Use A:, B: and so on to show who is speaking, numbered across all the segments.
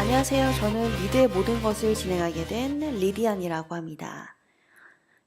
A: 안녕하세요. 저는 미드의 모든 것을 진행하게 된 리디안이라고 합니다.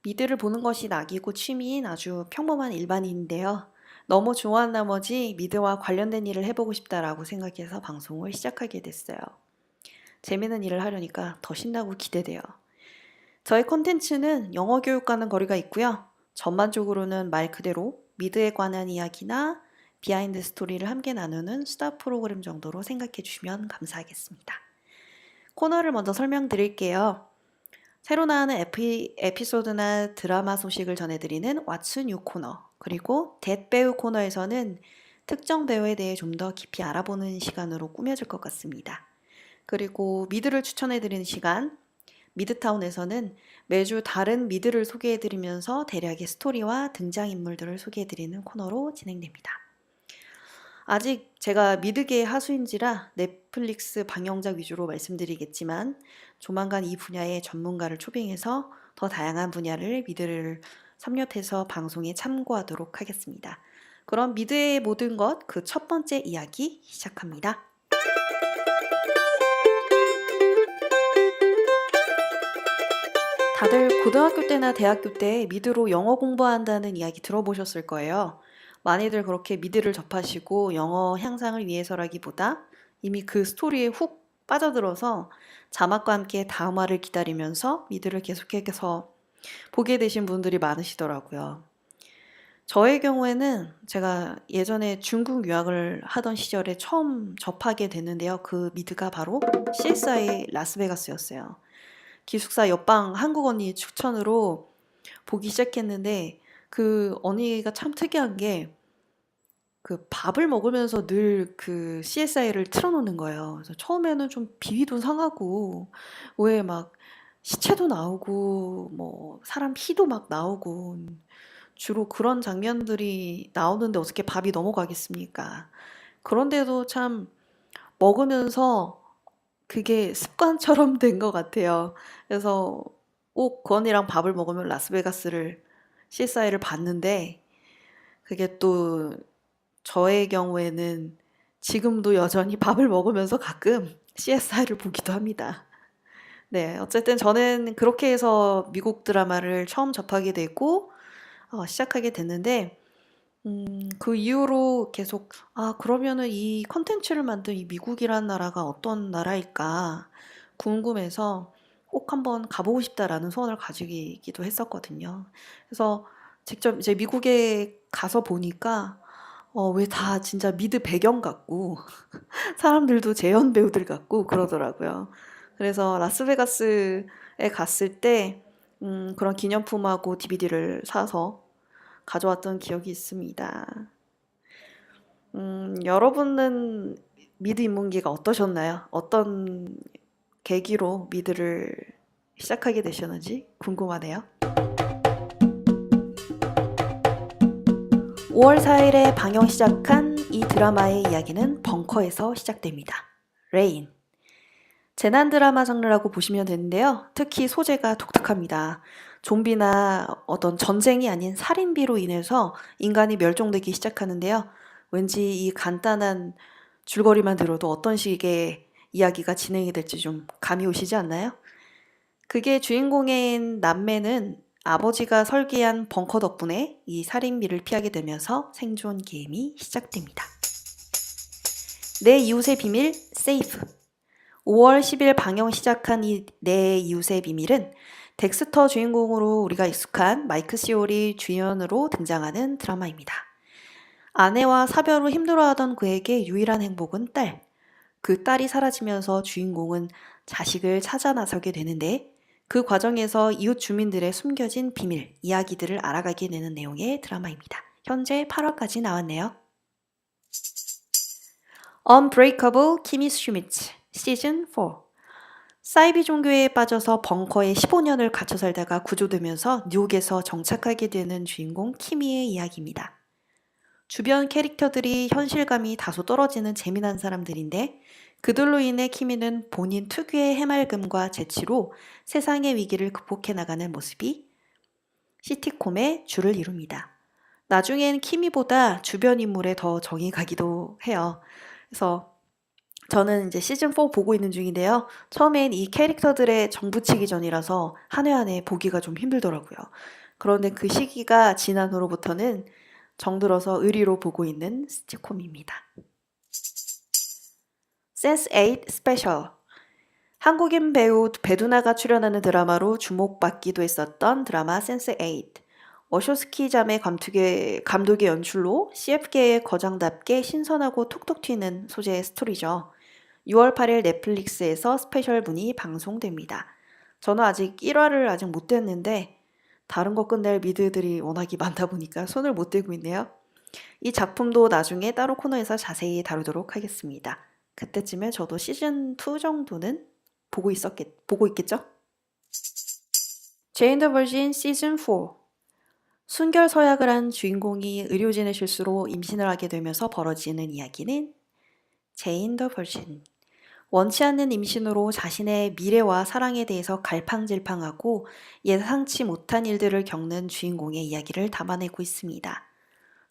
A: 미드를 보는 것이 낙이고 취미인 아주 평범한 일반인인데요. 너무 좋아한 나머지 미드와 관련된 일을 해보고 싶다라고 생각해서 방송을 시작하게 됐어요. 재미있는 일을 하려니까 더 신나고 기대돼요. 저의 콘텐츠는 영어 교육과는 거리가 있고요. 전반적으로는 말 그대로 미드에 관한 이야기나 비하인드 스토리를 함께 나누는 수다 프로그램 정도로 생각해 주시면 감사하겠습니다. 코너를 먼저 설명드릴게요. 새로 나오는 에피소드나 드라마 소식을 전해드리는 왓츠 뉴 코너, 그리고 댓 배우 코너에서는 특정 배우에 대해 좀 더 깊이 알아보는 시간으로 꾸며질 것 같습니다. 그리고 미드를 추천해드리는 시간, 미드타운에서는 매주 다른 미드를 소개해드리면서 대략의 스토리와 등장인물들을 소개해드리는 코너로 진행됩니다. 아직 제가 미드계의 하수인지라 넷플릭스 방영작 위주로 말씀드리겠지만 조만간 이 분야의 전문가를 초빙해서 더 다양한 분야를 미드를 섭렵해서 방송에 참고하도록 하겠습니다. 그럼 미드의 모든 것 그 첫 번째 이야기 시작합니다. 다들 고등학교 때나 대학교 때 미드로 영어 공부한다는 이야기 들어보셨을 거예요. 많이들 그렇게 미드를 접하시고 영어 향상을 위해서라기보다 이미 그 스토리에 훅 빠져들어서 자막과 함께 다음화를 기다리면서 미드를 계속해서 보게 되신 분들이 많으시더라고요. 저의 경우에는 제가 예전에 중국 유학을 하던 시절에 처음 접하게 됐는데요. 그 미드가 바로 CSI 라스베가스였어요. 기숙사 옆방 한국 언니 추천으로 보기 시작했는데 그 언니가 참 특이한 게 그 밥을 먹으면서 늘 그 CSI를 틀어놓는 거예요. 그래서 처음에는 좀 비위도 상하고 왜 막 시체도 나오고 뭐 사람 피도 막 나오고 주로 그런 장면들이 나오는데 어떻게 밥이 넘어가겠습니까? 그런데도 참 먹으면서 그게 습관처럼 된 것 같아요. 그래서 꼭 그 언니랑 밥을 먹으면 라스베가스를 CSI를 봤는데 그게 또 저의 경우에는 지금도 여전히 밥을 먹으면서 가끔 CSI를 보기도 합니다. 네, 어쨌든 저는 그렇게 해서 미국 드라마를 처음 접하게 되고 시작하게 됐는데 그 이후로 계속 그러면은 이 컨텐츠를 만든 이 미국이란 나라가 어떤 나라일까 궁금해서 꼭 한번 가보고 싶다라는 소원을 가지기도 했었거든요. 그래서 직접 이제 미국에 가서 보니까 왜 다 진짜 미드 배경 같고 사람들도 재현 배우들 같고 그러더라고요. 그래서 라스베가스에 갔을 때 그런 기념품하고 DVD를 사서 가져왔던 기억이 있습니다. 여러분은 미드 입문기가 어떠셨나요? 어떤 계기로 미드를 시작하게 되셨는지 궁금하네요. 5월 4일에 방영 시작한 이 드라마의 이야기는 벙커에서 시작됩니다. 레인. 재난 드라마 장르라고 보시면 되는데요. 특히 소재가 독특합니다. 좀비나 어떤 전쟁이 아닌 살인비로 인해서 인간이 멸종되기 시작하는데요. 왠지 이 간단한 줄거리만 들어도 어떤 식의 이야기가 진행이 될지 좀 감이 오시지 않나요? 그게 주인공인 남매는 아버지가 설계한 벙커 덕분에 이 살인비를 피하게 되면서 생존 게임이 시작됩니다. 내 이웃의 비밀 세이프. 5월 10일 방영 시작한 이 내 이웃의 비밀은 덱스터 주인공으로 우리가 익숙한 마이크 시올이 주연으로 등장하는 드라마입니다. 아내와 사별 후 힘들어하던 그에게 유일한 행복은 딸. 그 딸이 사라지면서 주인공은 자식을 찾아 나서게 되는데 그 과정에서 이웃 주민들의 숨겨진 비밀, 이야기들을 알아가게 되는 내용의 드라마입니다. 현재 8화까지 나왔네요. Unbreakable 키미 슈미츠 시즌 4. 사이비 종교에 빠져서 벙커에 15년을 갇혀 살다가 구조되면서 뉴욕에서 정착하게 되는 주인공 키미의 이야기입니다. 주변 캐릭터들이 현실감이 다소 떨어지는 재미난 사람들인데 그들로 인해 키미는 본인 특유의 해맑음과 재치로 세상의 위기를 극복해 나가는 모습이 시티콤의 줄을 이룹니다. 나중엔 키미보다 주변 인물에 더 정이 가기도 해요. 그래서 저는 이제 시즌 4 보고 있는 중인데요. 처음엔 이 캐릭터들의 정붙이기 전이라서 한 회 한 회 보기가 좀 힘들더라고요. 그런데 그 시기가 지난 후로부터는 정들어서 의리로 보고 있는 시트콤입니다. 센스8 스페셜. 한국인 배우 배두나가 출연하는 드라마로 주목받기도 했었던 드라마 센스8. 워쇼스키 자매 감독의 연출로 CF계의 거장답게 신선하고 톡톡 튀는 소재의 스토리죠. 6월 8일 넷플릭스에서 스페셜분이 방송됩니다. 저는 아직 1화를 아직 못 뗐는데 다른 거 끝낼 미드들이 워낙이 많다 보니까 손을 못 대고 있네요. 이 작품도 나중에 따로 코너에서 자세히 다루도록 하겠습니다. 그때쯤에 저도 시즌 2 정도는 보고 있겠죠? 제인 더 버진 시즌 4. 순결서약을 한 주인공이 의료진의 실수로 임신을 하게 되면서 벌어지는 이야기는 제인 더 버진. 원치 않는 임신으로 자신의 미래와 사랑에 대해서 갈팡질팡하고 예상치 못한 일들을 겪는 주인공의 이야기를 담아내고 있습니다.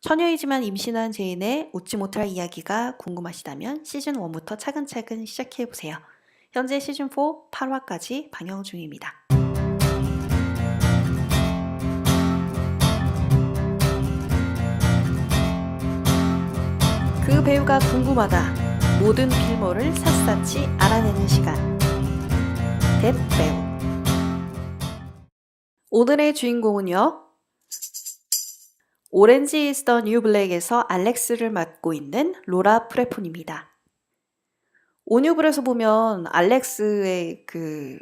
A: 처녀이지만 임신한 제인의 웃지 못할 이야기가 궁금하시다면 시즌 1부터 차근차근 시작해보세요. 현재 시즌 4 8화까지 방영 중입니다. 그 배우가 궁금하다. 모든 필모를 샅샅이 알아내는 시간. 대배우. 오늘의 주인공은요. 오렌지 is the new black에서 알렉스를 맡고 있는 로라 프레폰입니다. 온유블에서 보면 알렉스의 그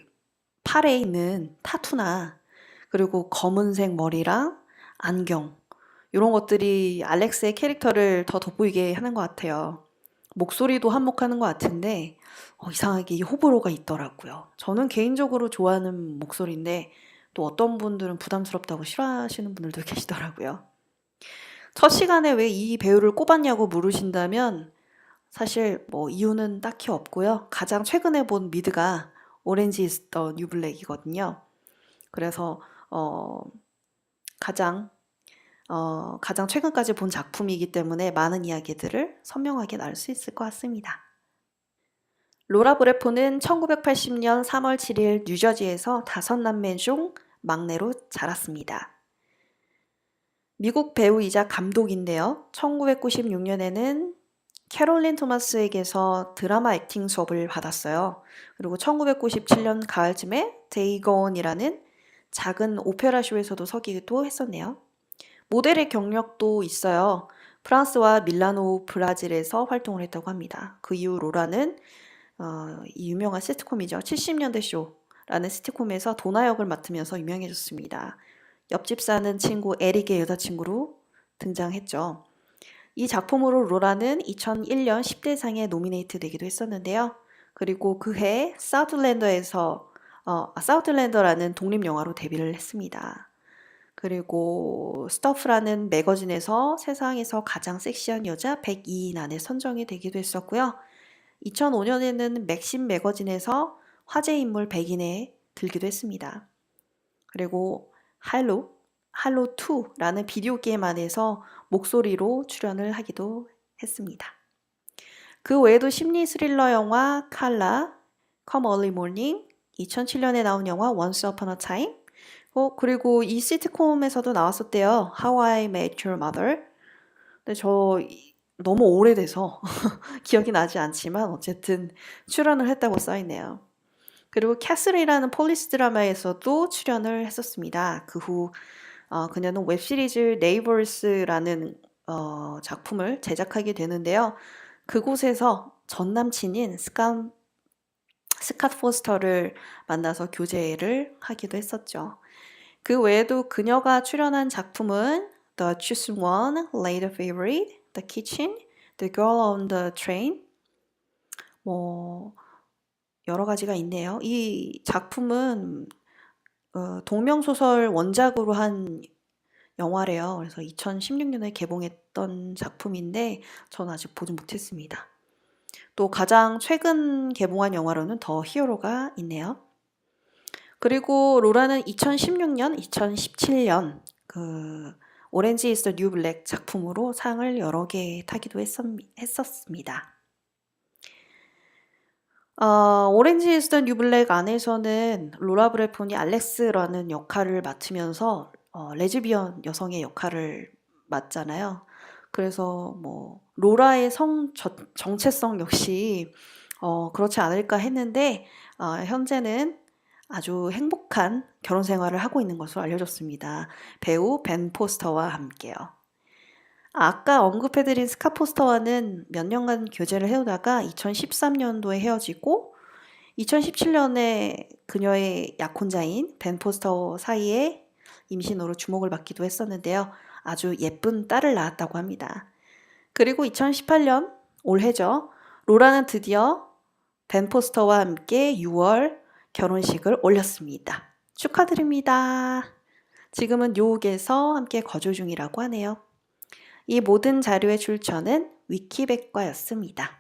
A: 팔에 있는 타투나 그리고 검은색 머리랑 안경 이런 것들이 알렉스의 캐릭터를 더 돋보이게 하는 것 같아요. 목소리도 한몫하는 것 같은데 이상하게 이 호불호가 있더라고요. 저는 개인적으로 좋아하는 목소리인데 또 어떤 분들은 부담스럽다고 싫어하시는 분들도 계시더라고요. 첫 시간에 왜 이 배우를 꼽았냐고 물으신다면 사실 뭐 이유는 딱히 없고요. 가장 최근에 본 미드가 오렌지 is the new black이거든요. 그래서 가장 최근까지 본 작품이기 때문에 많은 이야기들을 선명하게 알 수 있을 것 같습니다. 로라 브레폰은 1980년 3월 7일 뉴저지에서 5남매 중 막내로 자랐습니다. 미국 배우이자 감독인데요. 1996년에는 캐롤린 토마스에게서 드라마 액팅 수업을 받았어요. 그리고 1997년 가을쯤에 데이건이라는 작은 오페라 쇼에서도 서기도 했었네요. 모델의 경력도 있어요. 프랑스와 밀라노, 브라질에서 활동을 했다고 합니다. 그 이후 로라는 이 유명한 시트콤이죠. 70년대 쇼라는 시트콤에서 도나 역을 맡으면서 유명해졌습니다. 옆집 사는 친구 에릭의 여자친구로 등장했죠. 이 작품으로 로라는 2001년 10대상에 노미네이트 되기도 했었는데요. 그리고 그해 사우틀랜더라는 독립영화로 데뷔를 했습니다. 그리고 스터프라는 매거진에서 세상에서 가장 섹시한 여자 102인 안에 선정이 되기도 했었고요. 2005년에는 맥심 매거진에서 화제 인물 100인에 들기도 했습니다. 그리고 할로2라는 비디오 게임 안에서 목소리로 출연을 하기도 했습니다. 그 외에도 심리 스릴러 영화 칼라, Come Early Morning, 2007년에 나온 영화 Once Upon a Time, 그리고 이 시트콤에서도 나왔었대요. How I Met Your Mother. 근데 저 너무 오래돼서 기억이 나지 않지만 어쨌든 출연을 했다고 써있네요. 그리고 캐슬이라는 폴리스 드라마에서도 출연을 했었습니다. 그 후 그녀는 웹시리즈 네이버스라는 작품을 제작하게 되는데요. 그곳에서 전 남친인 스캇 포스터를 만나서 교제를 하기도 했었죠. 그 외에도 그녀가 출연한 작품은 The Chosen One, Lady Favorite, The Kitchen, The Girl on the Train 여러 가지가 있네요. 이 작품은 동명소설 원작으로 한 영화래요. 그래서 2016년에 개봉했던 작품인데 전 아직 보지 못했습니다. 또 가장 최근 개봉한 영화로는 더 히어로가 있네요. 그리고 로라는 2016년, 2017년 그 오렌지 is the new black 작품으로 상을 여러 개 타기도 했었습니다. 오렌지 is the 뉴 블랙 안에서는 로라 브래폰이 알렉스라는 역할을 맡으면서 레즈비언 여성의 역할을 맡잖아요. 그래서 뭐 로라의 정체성 역시 그렇지 않을까 했는데 현재는 아주 행복한 결혼 생활을 하고 있는 것으로 알려졌습니다. 배우 벤 포스터와 함께요. 아까 언급해드린 스카 포스터와는 몇 년간 교제를 해오다가 2013년도에 헤어지고 2017년에 그녀의 약혼자인 벤 포스터 사이에 임신으로 주목을 받기도 했었는데요. 아주 예쁜 딸을 낳았다고 합니다. 그리고 2018년 올해죠. 로라는 드디어 벤 포스터와 함께 6월 결혼식을 올렸습니다. 축하드립니다. 지금은 뉴욕에서 함께 거주 중이라고 하네요. 이 모든 자료의 출처는 위키백과였습니다.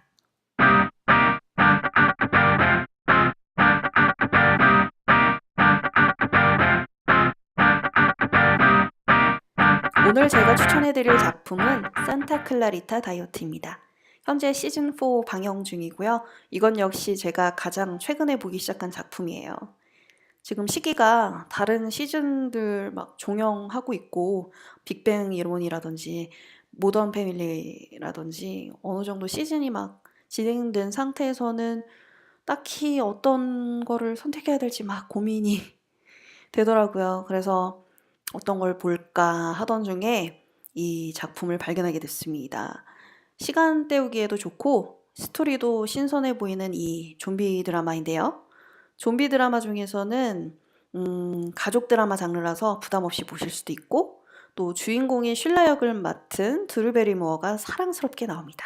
A: 오늘 제가 추천해드릴 작품은 산타 클라리타 다이어트입니다. 현재 시즌4 방영 중이고요. 이건 역시 제가 가장 최근에 보기 시작한 작품이에요. 지금 시기가 다른 시즌들 막 종영하고 있고 빅뱅 이론이라든지 모던 패밀리라든지 어느 정도 시즌이 막 진행된 상태에서는 딱히 어떤 거를 선택해야 될지 막 고민이 되더라고요. 그래서 어떤 걸 볼까 하던 중에 이 작품을 발견하게 됐습니다. 시간 때우기에도 좋고 스토리도 신선해 보이는 이 좀비 드라마인데요. 좀비 드라마 중에서는 가족 드라마 장르라서 부담 없이 보실 수도 있고 또 주인공인 쉴라 역을 맡은 드루 베리모어가 사랑스럽게 나옵니다.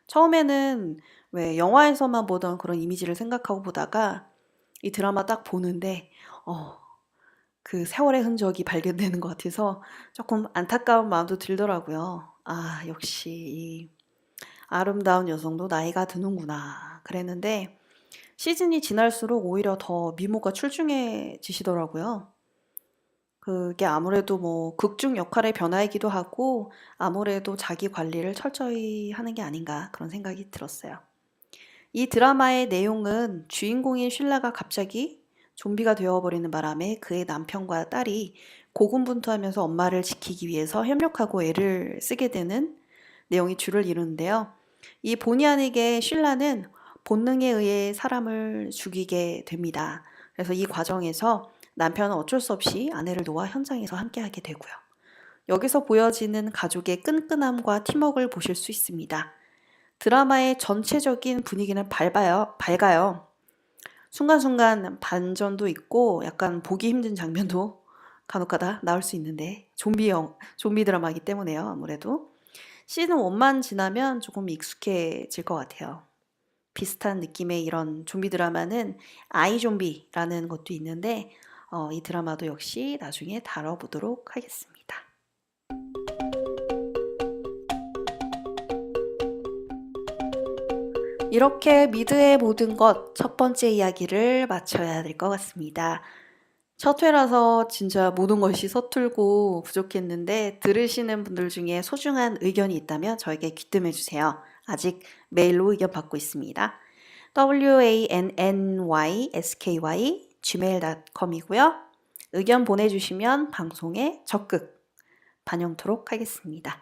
A: 처음에는 왜 영화에서만 보던 그런 이미지를 생각하고 보다가 이 드라마 딱 보는데 그 세월의 흔적이 발견되는 것 같아서 조금 안타까운 마음도 들더라고요. 아, 역시 이 아름다운 여성도 나이가 드는구나 그랬는데 시즌이 지날수록 오히려 더 미모가 출중해지시더라고요. 그게 아무래도 뭐 극중 역할의 변화이기도 하고 아무래도 자기 관리를 철저히 하는 게 아닌가 그런 생각이 들었어요. 이 드라마의 내용은 주인공인 쉴라가 갑자기 좀비가 되어버리는 바람에 그의 남편과 딸이 고군분투하면서 엄마를 지키기 위해서 협력하고 애를 쓰게 되는 내용이 주를 이루는데요. 이 본의 아니게 쉴라는 본능에 의해 사람을 죽이게 됩니다. 그래서 이 과정에서 남편은 어쩔 수 없이 아내를 놓아 현장에서 함께하게 되고요. 여기서 보여지는 가족의 끈끈함과 팀워크를 보실 수 있습니다. 드라마의 전체적인 분위기는 밝아요. 순간순간 반전도 있고 약간 보기 힘든 장면도 간혹가다 나올 수 있는데 좀비 드라마이기 때문에요. 아무래도 시즌 1만 지나면 조금 익숙해질 것 같아요. 비슷한 느낌의 이런 좀비 드라마는 아이 좀비라는 것도 있는데 이 드라마도 역시 나중에 다뤄보도록 하겠습니다. 이렇게 미드의 모든 것 첫 번째 이야기를 마쳐야 될 것 같습니다. 첫 회라서 진짜 모든 것이 서툴고 부족했는데 들으시는 분들 중에 소중한 의견이 있다면 저에게 귀뜸해주세요. 아직 메일로 의견 받고 있습니다. wannysky@gmail.com이고요. 의견 보내주시면 방송에 적극 반영토록 하겠습니다.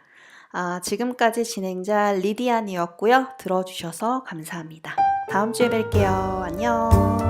A: 지금까지 진행자 리디안이었고요. 들어주셔서 감사합니다. 다음 주에 뵐게요. 안녕.